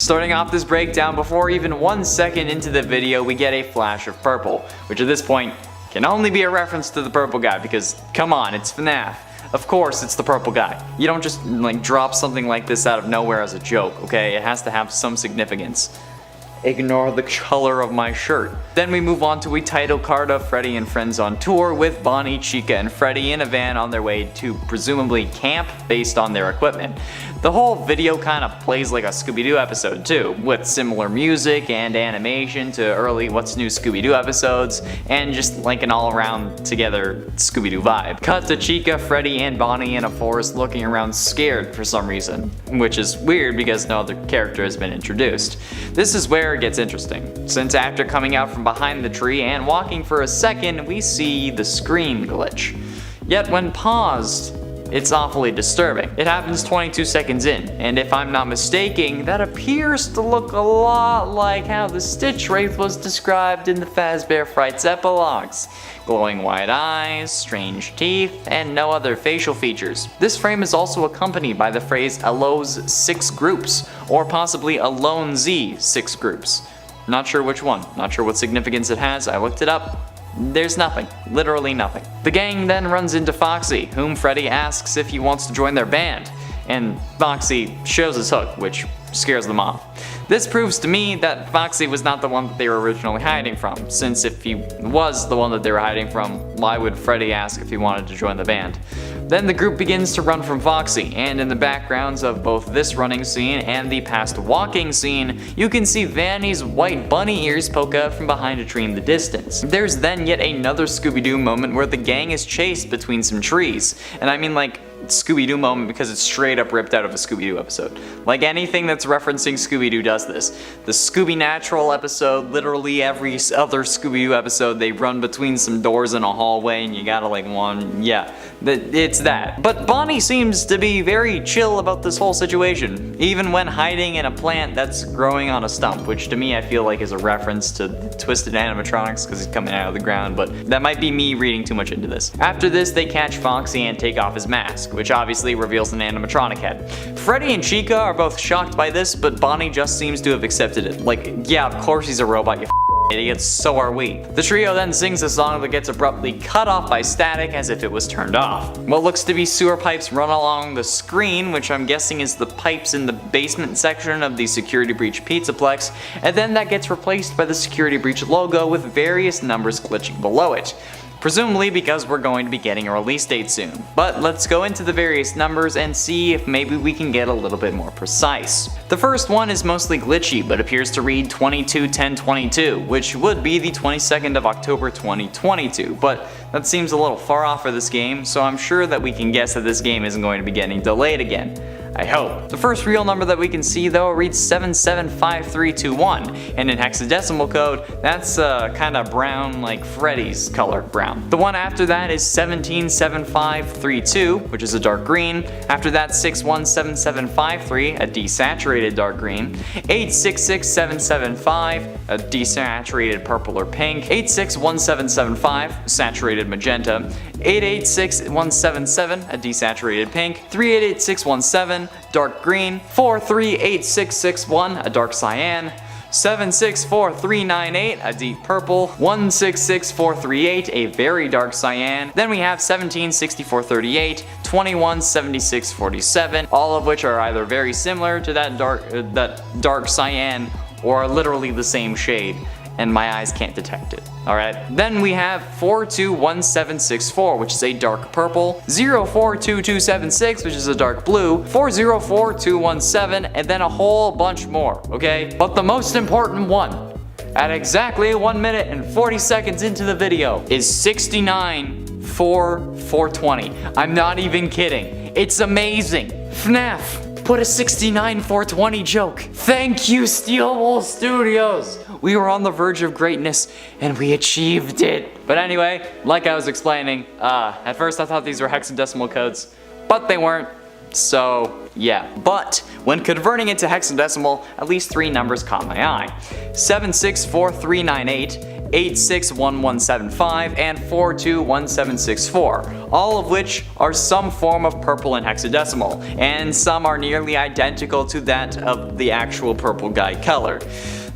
Starting off this breakdown, before even 1 second into the video, we get a flash of purple, which at this point can only be a reference to the purple guy because, come on, it's FNAF. Of course it's the purple guy. You don't just drop something like this out of nowhere as a joke, okay? It has to have some significance. Ignore the color of my shirt. Then we move on to a title card of Freddy and Friends on tour with Bonnie, Chica, and Freddy in a van on their way to presumably camp based on their equipment. The whole video kind of plays like a Scooby-Doo episode too, with similar music and animation to early What's New Scooby-Doo episodes, and just like an all-around together Scooby-Doo vibe. Cut to Chica, Freddy, and Bonnie in a forest looking around scared for some reason, which is weird because no other character has been introduced. This is where it gets interesting, since after coming out from behind the tree and walking for a second, we see the screen glitch. Yet when paused, it's awfully disturbing. It happens 22 seconds in, and if I'm not mistaken, that appears to look a lot like how the Stitch Wraith was described in the Fazbear Frights epilogues. Glowing white eyes, strange teeth, and no other facial features. This frame is also accompanied by the phrase Allo's 6 groups, or possibly Alone Z 6 groups. Not sure which one, not sure what significance it has, I looked it up. There's nothing. Literally nothing. The gang then runs into Foxy, whom Freddy asks if he wants to join their band, and Foxy shows his hook, which scares them off. This proves to me that Foxy was not the one that they were originally hiding from, since if he was the one that they were hiding from, why would Freddy ask if he wanted to join the band? Then the group begins to run from Foxy, and in the backgrounds of both this running scene and the past walking scene, you can see Vanny's white bunny ears poke out from behind a tree in the distance. There's then yet another Scooby-Doo moment where the gang is chased between some trees, and I mean like Scooby-Doo moment because it's straight up ripped out of a Scooby-Doo episode. Like anything that's referencing Scooby-Doo does this. The Scooby Natural episode, literally every other Scooby-Doo episode, they run between some doors in a hallway and you gotta it's that. But Bonnie seems to be very chill about this whole situation, even when hiding in a plant that's growing on a stump, which to me I feel like is a reference to Twisted Animatronics because he's coming out of the ground, but that might be me reading too much into this. After this, they catch Foxy and take off his mask, which obviously reveals an animatronic head. Freddy and Chica are both shocked by this, but Bonnie just seems to have accepted it. Like, yeah, of course he's a robot, you idiots, so are we. The trio then sings a song that gets abruptly cut off by static as if it was turned off. What looks to be sewer pipes run along the screen, which I'm guessing is the pipes in the basement section of the Security Breach Pizzaplex, and then that gets replaced by the Security Breach logo with various numbers glitching below it. Presumably because we're going to be getting a release date soon. But let's go into the various numbers and see if maybe we can get a little bit more precise. The first one is mostly glitchy, but appears to read 22-10-22, which would be the 22nd of October 2022, but that seems a little far off for this game, so I'm sure that we can guess that this game isn't going to be getting delayed again. I hope. The first real number that we can see though reads 775321, and in hexadecimal code, that's kinda brown like Freddy's color brown. The one after that is 177532, which is a dark green. After that 617753, a desaturated dark green. 866775, a desaturated purple or pink. 861775, saturated magenta. 886177, a desaturated pink. 388617, dark green. 438661, a dark cyan. 764398, a deep purple. 166438, a very dark cyan. Then we have 176438, 217647, all of which are either very similar to that dark cyan or are literally the same shade, and my eyes can't detect it. Alright, then we have 421764, which is a dark purple, 042276, which is a dark blue, 404217, and then a whole bunch more, okay? But the most important one, at exactly 1 minute and 40 seconds into the video, is 694420. I'm not even kidding. It's amazing. FNAF put a 69-420 joke. Thank you, Steelwool Studios. We were on the verge of greatness and we achieved it. But anyway, like I was explaining, at first I thought these were hexadecimal codes, but they weren't. So yeah, but when converting it to hexadecimal, at least 3 numbers caught my eye. 764398 861175, and 421764, all of which are some form of purple in hexadecimal, and some are nearly identical to that of the actual purple guy color.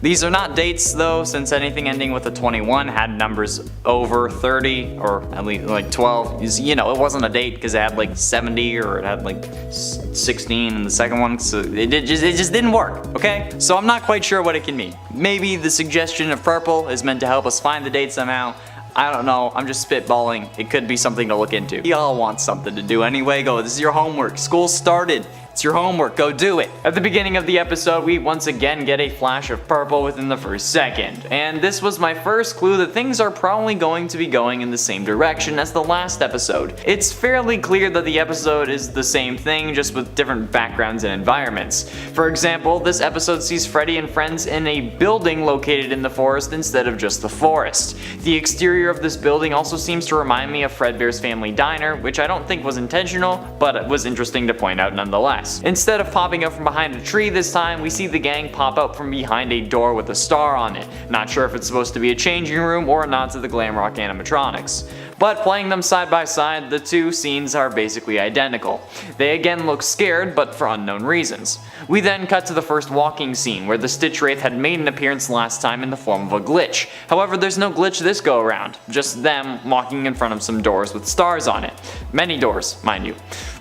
These are not dates though, since anything ending with a 21 had numbers over 30, or at least like 12. You know, it wasn't a date because it had like 70 or it had like 16 in the second one, so it just didn't work, okay? So I'm not quite sure what it can mean. Maybe the suggestion of purple is meant to help us find the date somehow. I don't know, I'm just spitballing. It could be something to look into. Y'all want something to do anyway, go, this is your homework. School started. It's your homework, go do it. At the beginning of the episode, we once again get a flash of purple within the first second. And this was my first clue that things are probably going to be going in the same direction as the last episode. It's fairly clear that the episode is the same thing, just with different backgrounds and environments. For example, this episode sees Freddy and friends in a building located in the forest instead of just the forest. The exterior of this building also seems to remind me of Fredbear's Family Diner, which I don't think was intentional, but it was interesting to point out nonetheless. Instead of popping up from behind a tree this time, we see the gang pop up from behind a door with a star on it. Not sure if it's supposed to be a changing room or a nod to the glam rock animatronics. But playing them side by side, the two scenes are basically identical. They again look scared, but for unknown reasons. We then cut to the first walking scene, where the Stitch Wraith had made an appearance last time in the form of a glitch. However, there's no glitch this go around, just them walking in front of some doors with stars on it. Many doors, mind you.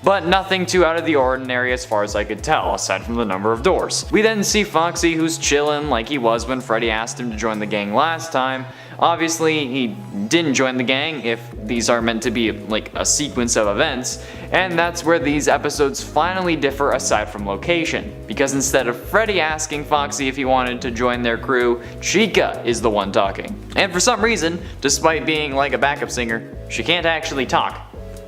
But nothing too out of the ordinary as far as I could tell, aside from the number of doors. We then see Foxy, who's chillin' like he was when Freddy asked him to join the gang last time. Obviously, he didn't join the gang if these are meant to be like a sequence of events, and that's where these episodes finally differ aside from location. Because instead of Freddy asking Foxy if he wanted to join their crew, Chica is the one talking. And for some reason, despite being like a backup singer, she can't actually talk.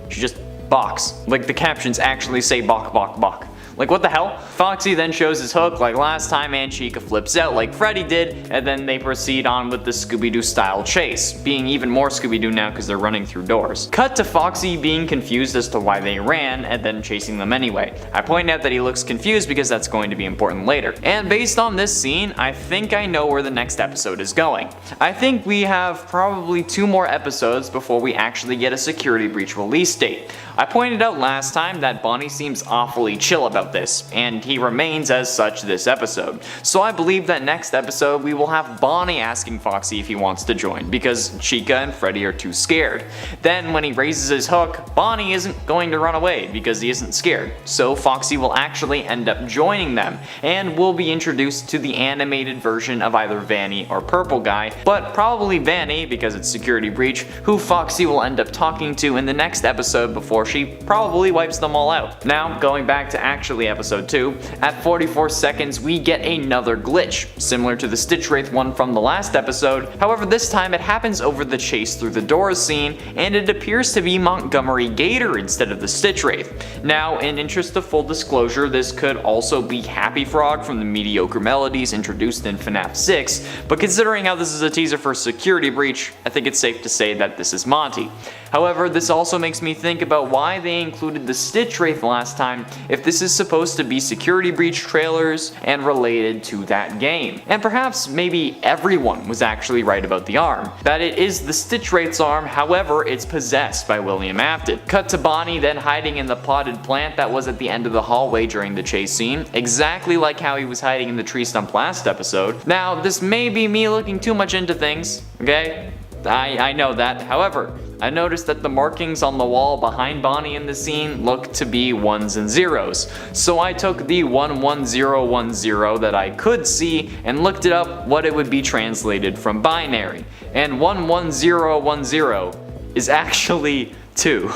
She just balks. Like the captions actually say balk balk balk. Like what the hell? Foxy then shows his hook like last time and Chica flips out like Freddy did, and then they proceed on with the Scooby-Doo style chase, being even more Scooby-Doo now because they're running through doors. Cut to Foxy being confused as to why they ran and then chasing them anyway. I point out that he looks confused because that's going to be important later. And based on this scene, I think I know where the next episode is going. I think we have probably 2 more episodes before we actually get a security breach release date. I pointed out last time that Bonnie seems awfully chill about this, and he remains as such this episode. So I believe that next episode we will have Bonnie asking Foxy if he wants to join, because Chica and Freddy are too scared. Then when he raises his hook, Bonnie isn't going to run away because he isn't scared. So Foxy will actually end up joining them, and will be introduced to the animated version of either Vanny or Purple Guy, but probably Vanny because it's security breach, who Foxy will end up talking to in the next episode before she probably wipes them all out. Now, going back to actually episode 2, at 44 seconds we get another glitch, similar to the Stitch Wraith one from the last episode. However, this time it happens over the chase through the doors scene, and it appears to be Montgomery Gator instead of the Stitch Wraith. Now, in interest of full disclosure, this could also be Happy Frog from the Mediocre Melodies introduced in FNAF 6, but considering how this is a teaser for Security Breach, I think it's safe to say that this is Monty. However, this also makes me think about why they included the Stitch Wraith last time if this is supposed to be Security Breach trailers and related to that game. And perhaps maybe everyone was actually right about the arm, that it is the Stitch Wraith's arm, however it's possessed by William Afton. Cut to Bonnie then hiding in the potted plant that was at the end of the hallway during the chase scene, exactly like how he was hiding in the tree stump last episode. Now, this may be me looking too much into things, okay? I know that. However, I noticed that the markings on the wall behind Bonnie in the scene look to be 1s and 0s. So I took the 11010 that I could see and looked it up what it would be translated from binary. And 11010 is actually 2.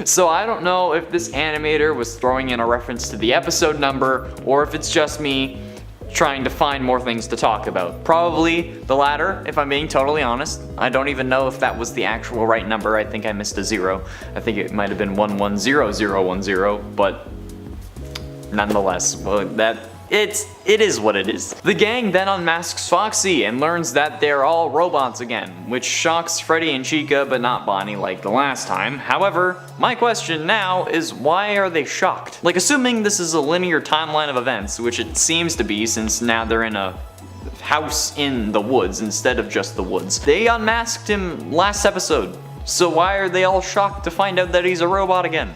So I don't know if this animator was throwing in a reference to the episode number or if it's just me trying to find more things to talk about. Probably the latter, if I'm being totally honest. I don't even know if that was the actual right number. I think I missed a 0. I think it might have been 110010, but nonetheless, well, it is what it is. The gang then unmasks Foxy and learns that they're all robots again, which shocks Freddy and Chica but not Bonnie like the last time. However, my question now is why are they shocked? Like, assuming this is a linear timeline of events, which it seems to be since now they're in a house in the woods instead of just the woods. They unmasked him last episode, so why are they all shocked to find out that he's a robot again?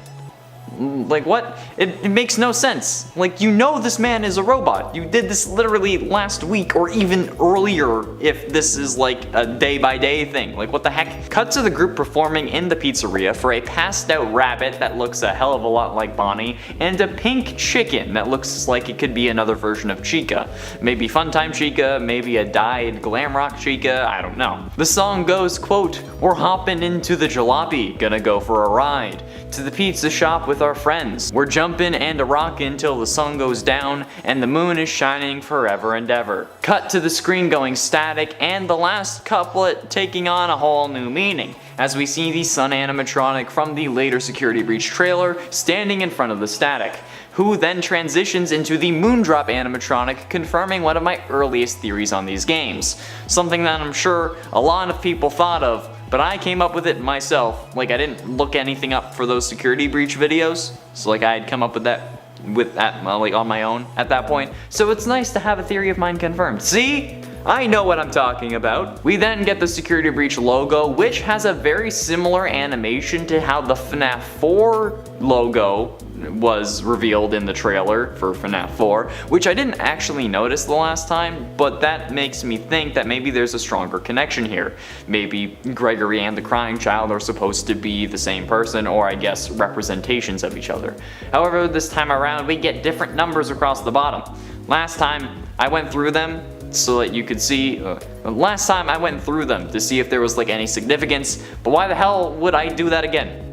Like what? It makes no sense. Like, you know this man is a robot. You did this literally last week or even earlier if this is like a day-by-day thing. Like, what the heck? Cut to the group performing in the pizzeria for a passed out rabbit that looks a hell of a lot like Bonnie and a pink chicken that looks like it could be another version of Chica. Maybe Funtime Chica, maybe a dyed glam rock Chica, I don't know. The song goes, quote, "We're hopping into the jalopy, gonna go for a ride. To the pizza shop with our friends. We're jumping and a rockin' till the sun goes down and the moon is shining forever and ever." Cut to the screen going static and the last couplet taking on a whole new meaning as we see the sun animatronic from the later Security Breach trailer standing in front of the static, who then transitions into the Moondrop animatronic, confirming one of my earliest theories on these games. Something that I'm sure a lot of people thought of, but I came up with it myself. Like, I didn't look anything up for those Security Breach videos, so like I had come up with that like on my own at that point. So it's nice to have a theory of mine confirmed. See? I know what I'm talking about. We then get the Security Breach logo, which has a very similar animation to how the FNAF 4 logo was revealed in the trailer for FNAF 4, which I didn't actually notice the last time, but that makes me think that maybe there's a stronger connection here. Maybe Gregory and the Crying Child are supposed to be the same person, or I guess representations of each other. However, this time around we get different numbers across the bottom. Last time I went through them so that you could see, last time I went through them to see if there was like any significance, but why the hell would I do that again?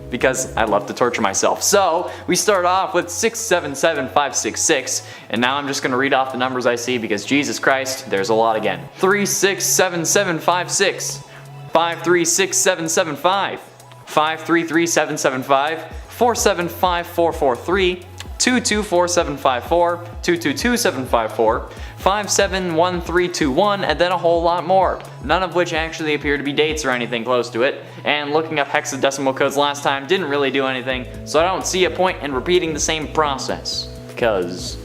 Because I love to torture myself. So we start off with 677566, and now I'm just gonna read off the numbers I see because Jesus Christ, there's a lot again. 367756, 536775, 533775, 475443, 224754, 222754, 571321, and then a whole lot more, none of which actually appear to be dates or anything close to it, and looking up hexadecimal codes last time didn't really do anything, so I don't see a point in repeating the same process, because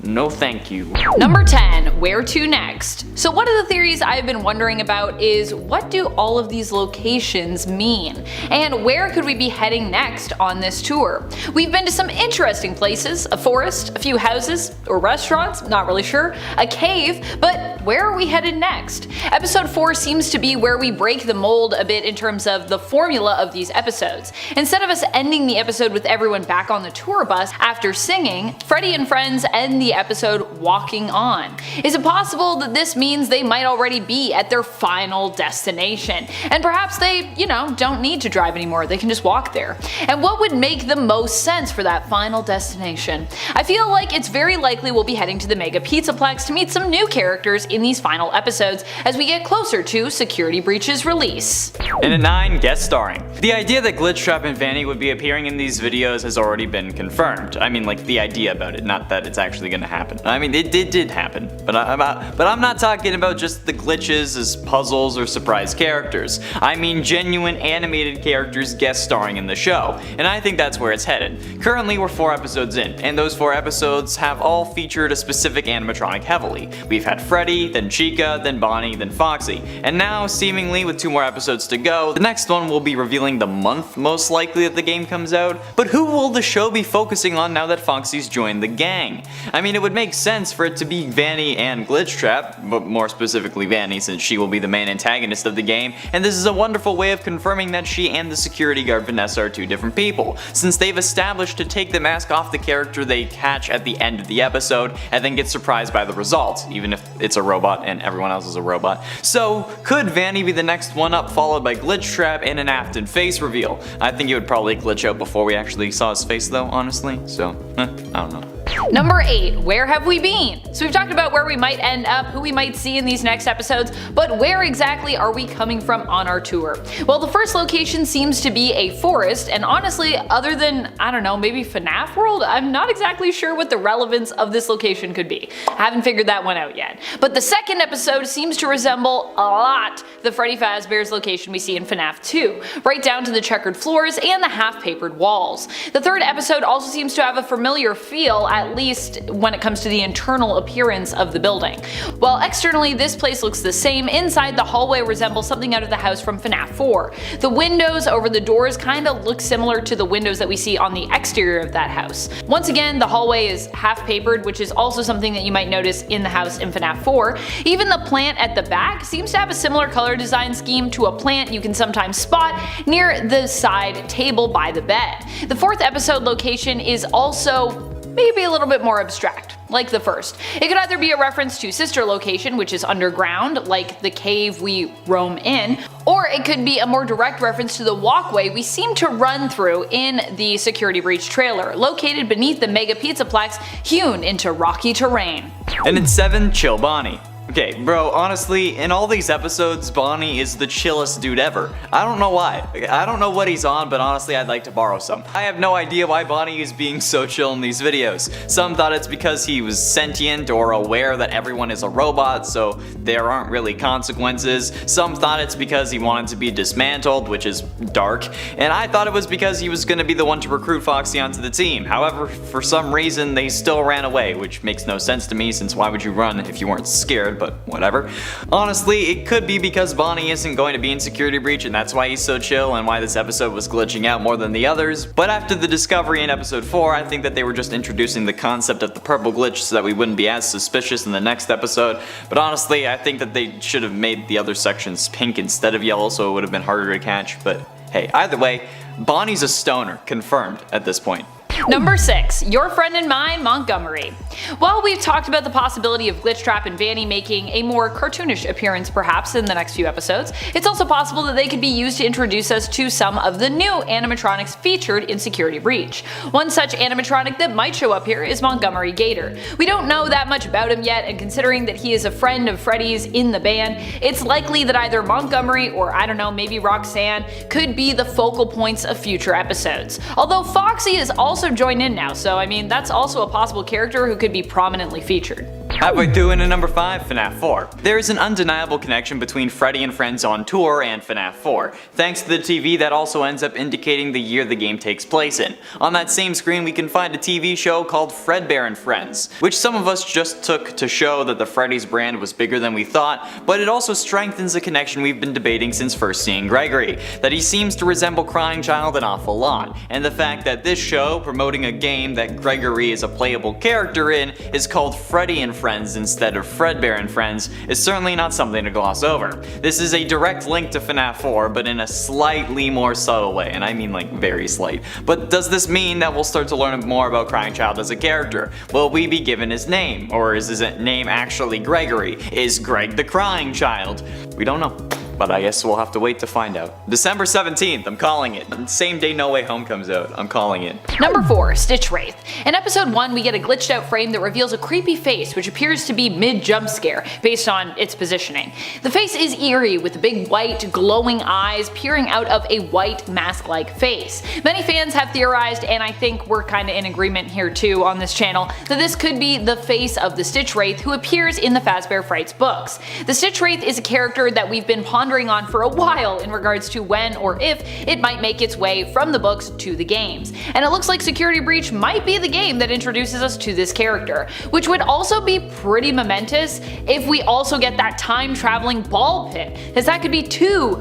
no thank you. Number 10, where to next? So one of the theories I've been wondering about is, what do all of these locations mean? And where could we be heading next on this tour? We've been to some interesting places, a forest, a few houses, or restaurants, not really sure, a cave, but where are we headed next? Episode 4 seems to be where we break the mold a bit in terms of the formula of these episodes. Instead of us ending the episode with everyone back on the tour bus after singing, Freddy and Friends end the episode walking on. Is it possible that this means they might already be at their final destination? And perhaps they, don't need to drive anymore, they can just walk there. And what would make the most sense for that final destination? I feel like it's very likely we'll be heading to the Mega Pizzaplex to meet some new characters in these final episodes as we get closer to Security Breach's release. And at 9, guest starring. The idea that Glitchtrap and Vanny would be appearing in these videos has already been confirmed. I mean, like, the idea about it, not that it's actually gonna happen. I mean, it did happen, but I'm not talking about just the glitches as puzzles or surprise characters. I mean genuine animated characters guest starring in the show, and I think that's where it's headed. Currently we're 4 episodes in, and those 4 episodes have all featured a specific animatronic heavily. We've had Freddy, then Chica, then Bonnie, then Foxy, and now seemingly with 2 more episodes to go, the next one will be revealing the month most likely that the game comes out. But who will the show be focusing on now that Foxy's joined the gang? I mean, it would make sense for it to be Vanny and Glitchtrap, but more specifically Vanny since she will be the main antagonist of the game, and this is a wonderful way of confirming that she and the security guard Vanessa are 2 different people, since they've established to take the mask off the character they catch at the end of the episode and then get surprised by the results, even if it's a robot and everyone else is a robot. So could Vanny be the next one up, followed by Glitchtrap and an Afton face reveal? I think it would probably glitch out before we actually saw his face though, honestly, so I don't know. Number 8, where have we been? So we've talked about where we might end up, who we might see in these next episodes, but where exactly are we coming from on our tour? Well, the first location seems to be a forest, and honestly, other than, I don't know, maybe FNAF World, I'm not exactly sure what the relevance of this location could be. I haven't figured that one out yet. But the second episode seems to resemble a lot the Freddy Fazbear's location we see in FNAF 2, right down to the checkered floors and the half-papered walls. The third episode also seems to have a familiar feel, at at least when it comes to the internal appearance of the building. While externally this place looks the same, inside the hallway resembles something out of the house from FNAF 4. The windows over the doors kinda look similar to the windows that we see on the exterior of that house. Once again, the hallway is half papered, which is also something that you might notice in the house in FNAF 4. Even the plant at the back seems to have a similar color design scheme to a plant you can sometimes spot near the side table by the bed. The 4th episode location is also maybe a little bit more abstract, like the first. It could either be a reference to sister location, which is underground, like the cave we roam in, or it could be a more direct reference to the walkway we seem to run through in the Security Breach trailer, located beneath the Mega Pizzaplex hewn into rocky terrain. And it's 7, Chill Bonnie. Okay, bro, honestly, in all these episodes, Bonnie is the chillest dude ever. I don't know why. I don't know what he's on, but honestly, I'd like to borrow some. I have no idea why Bonnie is being so chill in these videos. Some thought it's because he was sentient or aware that everyone is a robot, so there aren't really consequences. Some thought it's because he wanted to be dismantled, which is dark. And I thought it was because he was gonna be the one to recruit Foxy onto the team. However, for some reason, they still ran away, which makes no sense to me, since why would you run if you weren't scared? But whatever. Honestly, it could be because Bonnie isn't going to be in Security Breach and that's why he's so chill and why this episode was glitching out more than the others, but after the discovery in episode 4, I think that they were just introducing the concept of the purple glitch so that we wouldn't be as suspicious in the next episode, but honestly, I think that they should have made the other sections pink instead of yellow so it would have been harder to catch, but hey, either way, Bonnie's a stoner, confirmed at this point. Number 6. Your Friend and Mine, Montgomery. While we've talked about the possibility of Glitchtrap and Vanny making a more cartoonish appearance perhaps in the next few episodes, it's also possible that they could be used to introduce us to some of the new animatronics featured in Security Breach. One such animatronic that might show up here is Montgomery Gator. We don't know that much about him yet, and considering that he is a friend of Freddy's in the band, it's likely that either Montgomery or I don't know, maybe Roxanne could be the focal points of future episodes. Although Foxy is also joined in now, so I mean that's also a possible character who could be prominently featured. Halfway through into number 5, FNAF 4. There is an undeniable connection between Freddy and Friends on tour and FNAF 4, thanks to the TV that also ends up indicating the year the game takes place in. On that same screen we can find a TV show called Fredbear and Friends, which some of us just took to show that the Freddy's brand was bigger than we thought, but it also strengthens a connection we've been debating since first seeing Gregory, that he seems to resemble Crying Child an awful lot, and the fact that this show, promoting a game that Gregory is a playable character in, is called Freddy and Friends instead of Fredbear and Friends is certainly not something to gloss over. This is a direct link to FNAF 4, but in a slightly more subtle way, and I mean like very slight. But does this mean that we'll start to learn more about Crying Child as a character? Will we be given his name? Or is his name actually Gregory? Is Greg the Crying Child? We don't know. But I guess we'll have to wait to find out. December 17th, I'm calling it. Same day No Way Home comes out, I'm calling it. Number 4. Stitch Wraith. In episode 1 we get a glitched out frame that reveals a creepy face which appears to be mid-jump scare based on its positioning. The face is eerie with big white glowing eyes peering out of a white mask-like face. Many fans have theorized, and I think we're kinda in agreement here too on this channel, that this could be the face of the Stitch Wraith who appears in the Fazbear Frights books. The Stitch Wraith is a character that we've been pondering on for a while in regards to when or if it might make its way from the books to the games. And it looks like Security Breach might be the game that introduces us to this character, which would also be pretty momentous if we also get that time traveling ball pit, as that could be two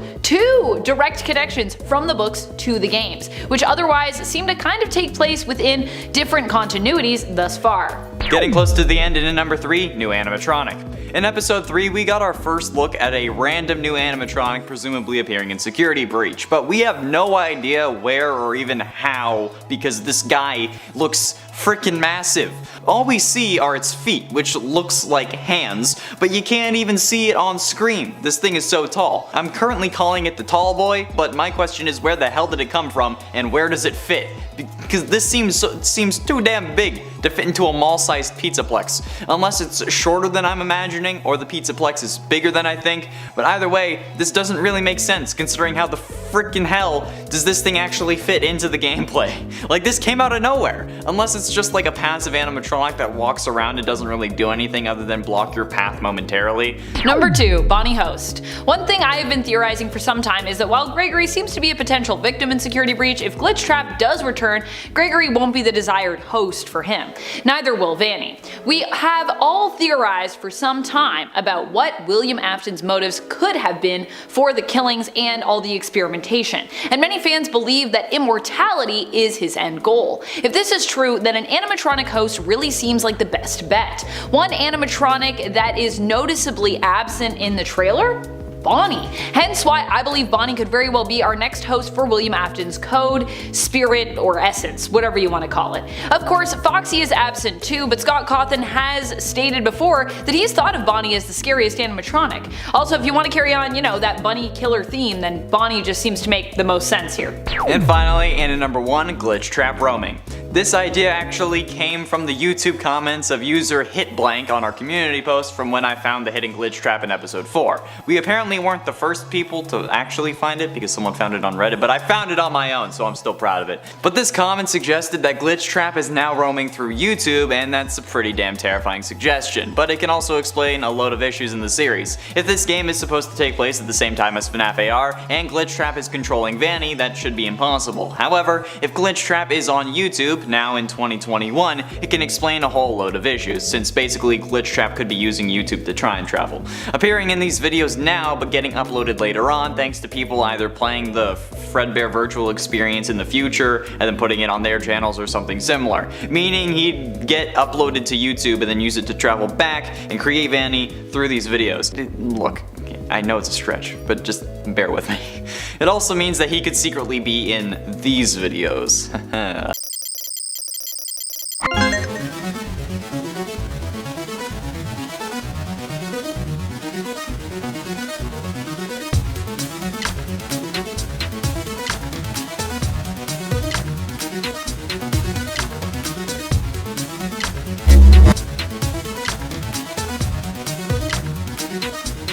direct connections from the books to the games, which otherwise seem to kind of take place within different continuities thus far. Getting close to the end in number 3, new animatronic. In episode 3 we got our first look at a random new animatronic presumably appearing in Security Breach, but we have no idea where or even how because this guy looks freaking massive. All we see are its feet, which looks like hands, but you can't even see it on screen. This thing is so tall. I'm currently calling it the tall boy, but my question is where the hell did it come from and where does it fit? Because this seems too damn big to fit into a mall-sized pizzaplex. Unless it's shorter than I'm imagining or the pizzaplex is bigger than I think, but either way, this doesn't really make sense considering how the freaking hell does this thing actually fit into the gameplay. Like, this came out of nowhere. Unless it's just like a passive animatronic that walks around and doesn't really do anything other than block your path momentarily. Number 2. Bonnie Host. One thing I have been theorizing for some time is that while Gregory seems to be a potential victim in Security Breach, if Glitchtrap does return, Gregory won't be the desired host for him. Neither will Vanny. We have all theorized for some time about what William Afton's motives could have been for the killings and all the experimentation, and many fans believe that immortality is his end goal. If this is true, then an animatronic host really seems like the best bet. One animatronic that is noticeably absent in the trailer? Bonnie. Hence why I believe Bonnie could very well be our next host for William Afton's code, spirit, or essence, whatever you want to call it. Of course, Foxy is absent too, but Scott Cawthon has stated before that he's thought of Bonnie as the scariest animatronic. Also, if you want to carry on, that bunny killer theme, then Bonnie just seems to make the most sense here. And finally, and in number 1, Glitchtrap roaming. This idea actually came from the YouTube comments of user HitBlank on our community post from when I found the hidden Glitchtrap in episode 4. We apparently weren't the first people to actually find it because someone found it on Reddit, but I found it on my own, so I'm still proud of it. But this comment suggested that Glitchtrap is now roaming through YouTube, and that's a pretty damn terrifying suggestion, but it can also explain a load of issues in the series. If this game is supposed to take place at the same time as FNAF AR, and Glitchtrap is controlling Vanny, that should be impossible. However, if Glitchtrap is on YouTube, now in 2021, it can explain a whole load of issues, since basically Glitchtrap could be using YouTube to try and travel. Appearing in these videos now, but getting uploaded later on thanks to people either playing the Fredbear virtual experience in the future and then putting it on their channels or something similar. Meaning he'd get uploaded to YouTube and then use it to travel back and create Vanny through these videos. Look, I know it's a stretch, but just bear with me. It also means that he could secretly be in these videos.